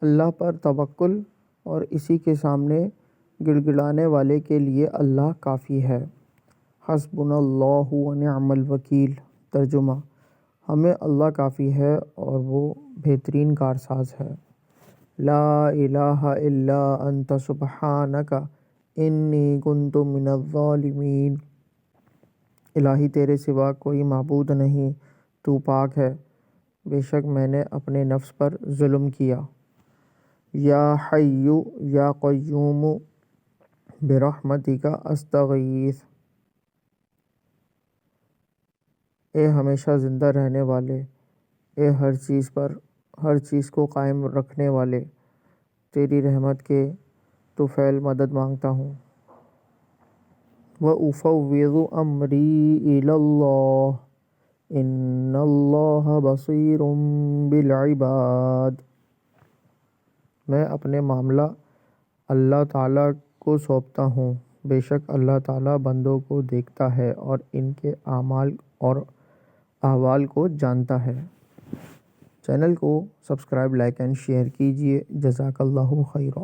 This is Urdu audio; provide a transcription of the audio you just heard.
اللہ پر توکل اور اسی کے سامنے گڑ گڑانے والے کے لیے اللہ کافی ہے۔ حسبنا اللہ و نعم الوکیل۔ ترجمہ: ہمیں اللہ کافی ہے اور وہ بہترین کارساز ہے۔ لا الہ الا انت سبحانک انی کنت من الظالمین۔ الہی تیرے سوا کوئی معبود نہیں، تو پاک ہے، بے شک میں نے اپنے نفس پر ظلم کیا۔ یا حی یا قیوم برحمتک استغیث۔ اے ہمیشہ زندہ رہنے والے، اے ہر چیز کو قائم رکھنے والے، تیری رحمت کے طفیل مدد مانگتا ہوں۔ وَأُفَوِّضُ أَمْرِي إِلَى اللَّهِ إِنَّ اللَّهَ بَصِيرٌ بِالْعِبَادِ۔ میں اپنے معاملہ اللہ تعالیٰ کو سونپتا ہوں، بے شک اللہ تعالیٰ بندوں کو دیکھتا ہے اور ان کے اعمال اور احوال کو جانتا ہے۔ چینل کو سبسکرائب، لائک اینڈ شیئر کیجیے۔ جزاک اللہ خیرا۔